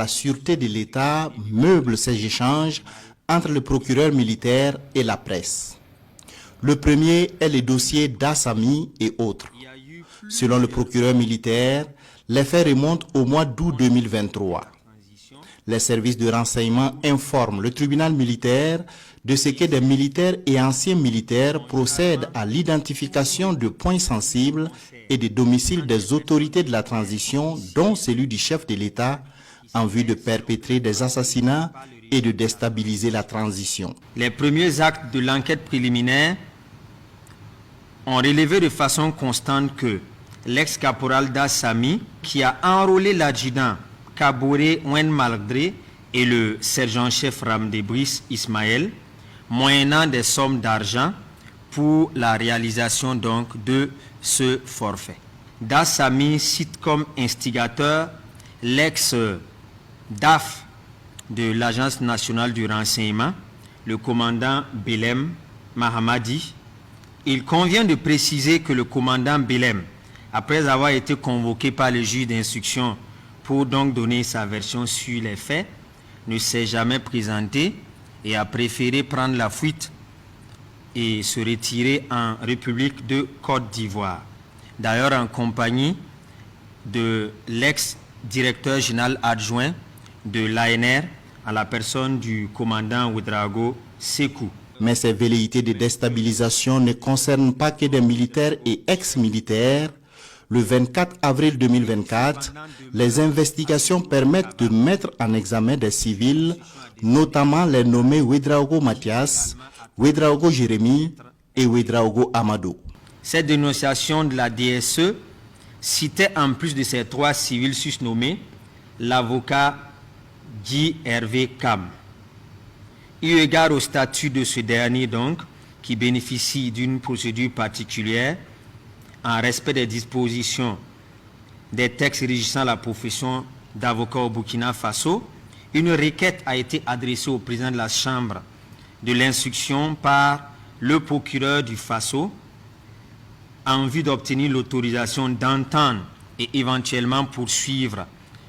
La sûreté de l'État meuble ces échanges entre le procureur militaire et la presse. Le premier est le dossier d'Assami et autres. Selon le procureur militaire, les faits remontent au mois d'août 2023. Les services de renseignement informent le tribunal militaire de ce que des militaires et anciens militaires procèdent à l'identification de points sensibles et de domiciles des autorités de la transition, dont celui du chef de l'État, en vue de perpétrer des assassinats et de déstabiliser la transition. Les premiers actes de l'enquête préliminaire ont relevé de façon constante que l'ex-caporal d'Assami, qui a enrôlé l'adjudant Kaboré Ouen Malgré et le sergent-chef Ramdé Brice Ismaël, moyennant des sommes d'argent pour la réalisation donc de ce forfait. Dassami cite comme instigateur l'ex-DAF de l'Agence nationale du renseignement, le commandant Belem Mahamadi. Il convient de préciser que le commandant Belem, après avoir été convoqué par le juge d'instruction pour donc donner sa version sur les faits, ne s'est jamais présenté et a préféré prendre la fuite et se retirer en République de Côte d'Ivoire. D'ailleurs en compagnie de l'ex-directeur général adjoint de l'ANR à la personne du commandant Ouedraogo Sékou. Mais ces velléités de déstabilisation ne concernent pas que des militaires et ex-militaires. Le 24 avril 2024, les investigations permettent de mettre en examen des civils, notamment les nommés Ouedraogo Mathias, Ouedraogo Jérémy et Ouedraogo Amadou. Cette dénonciation de la DSE citait en plus de ces trois civils susnommés l'avocat Guy Hervé Cam. Eu égard au statut de ce dernier donc, qui bénéficie d'une procédure particulière, en respect des dispositions des textes régissant la profession d'avocat au Burkina Faso, une requête a été adressée au président de la Chambre de l'instruction par le procureur du Faso en vue d'obtenir l'autorisation d'entendre et éventuellement poursuivre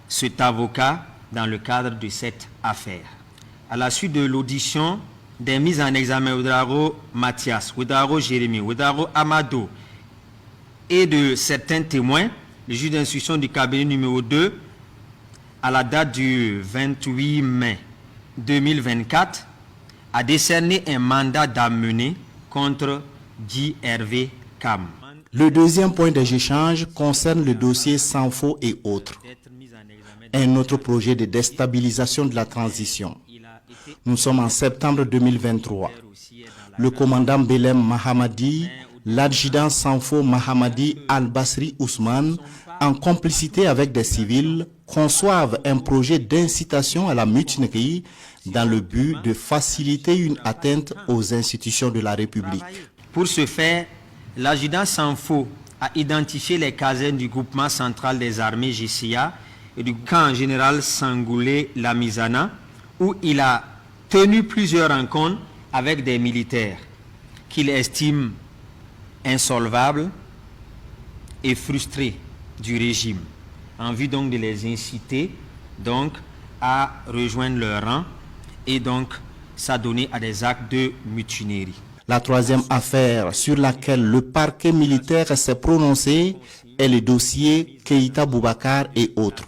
cet avocat dans le cadre de cette affaire. À la suite de l'audition des mises en examen Ouedraogo Mathias, Ouedraogo Jérémy, Ouedraogo Amadou et de certains témoins, le juge d'instruction du cabinet numéro 2, à la date du 28 mai 2024, a décerné un mandat d'amener contre Guy Hervé Cam. Le deuxième point des échanges concerne le dossier Sanfo et autres. Un autre projet de déstabilisation de la transition. Nous sommes en septembre 2023. Le commandant Belem Mahamadi, l'adjudant Sanfo Mahamadi Al-Basri Ousmane, en complicité avec des civils, conçoivent un projet d'incitation à la mutinerie dans le but de faciliter une atteinte aux institutions de la République. Pour ce faire, l'adjudant Sanfo a identifié les casernes du groupement central des armées GCA et du camp général Sangoulé Lamizana, où il a tenu plusieurs rencontres avec des militaires qu'il estime insolvables et frustrés du régime, en vue donc de les inciter donc à rejoindre leur rang et donc s'adonner à des actes de mutinerie. La troisième affaire sur laquelle le parquet militaire s'est prononcé est le dossier Keïta Boubacar et autres.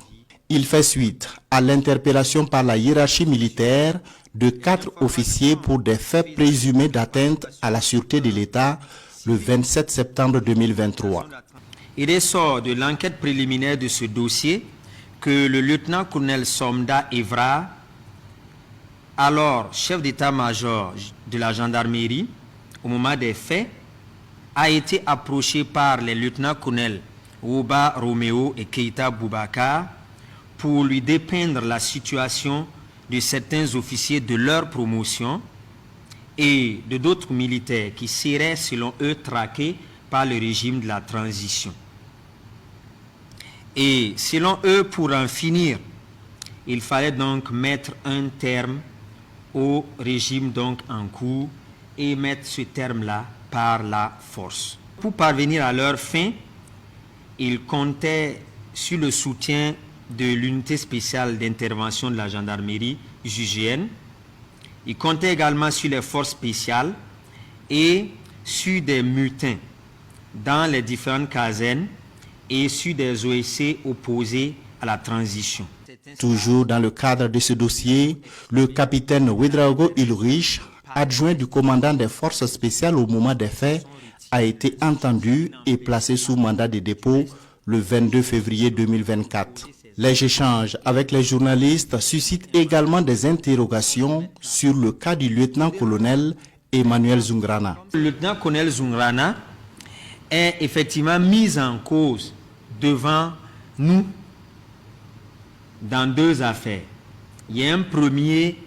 Il fait suite à l'interpellation par la hiérarchie militaire de 4 officiers pour des faits présumés d'atteinte à la sûreté de l'État le 27 septembre 2023. Il ressort de l'enquête préliminaire de ce dossier que le lieutenant-colonel Somda Evra, alors chef d'état-major de la gendarmerie, au moment des faits, a été approché par les lieutenants-colonels Ouba Roméo et Keïta Boubacar pour lui dépeindre la situation de certains officiers de leur promotion et de d'autres militaires qui seraient, selon eux, traqués par le régime de la transition. Et selon eux, pour en finir, il fallait donc mettre un terme au régime donc en cours et mettre ce terme-là par la force. Pour parvenir à leur fin, ils comptaient sur le soutien de l'unité spéciale d'intervention de la gendarmerie UGN. Il comptait également sur les forces spéciales et sur des mutins dans les différentes casernes et sur des OSC opposés à la transition. Toujours dans le cadre de ce dossier, le capitaine Ouedraogo Ulrich, adjoint du commandant des forces spéciales au moment des faits, a été entendu et placé sous mandat de dépôt le 22 février 2024. Les échanges avec les journalistes suscitent également des interrogations sur le cas du lieutenant-colonel Emmanuel Zungrana. Le lieutenant-colonel Zungrana est effectivement mis en cause devant nous dans deux affaires. Il y a un premier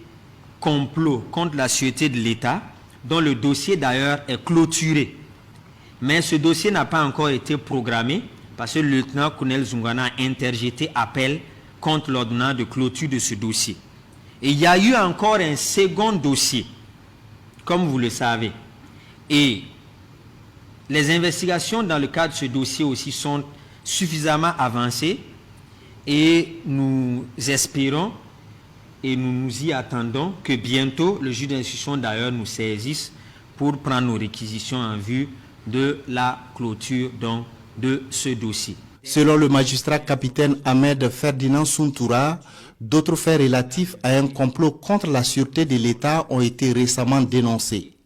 complot contre la sûreté de l'État, dont le dossier d'ailleurs est clôturé. Mais ce dossier n'a pas encore été programmé parce que le lieutenant-colonel Zungrana a interjeté appel contre l'ordonnance de clôture de ce dossier. Et il y a eu encore un second dossier, comme vous le savez. Et les investigations dans le cadre de ce dossier aussi sont suffisamment avancées et nous espérons et nous nous y attendons que bientôt le juge d'instruction d'ailleurs nous saisisse pour prendre nos réquisitions en vue de la clôture donc, de ce dossier. Selon le magistrat capitaine Ahmed Ferdinand Suntoura, d'autres faits relatifs à un complot contre la sûreté de l'État ont été récemment dénoncés.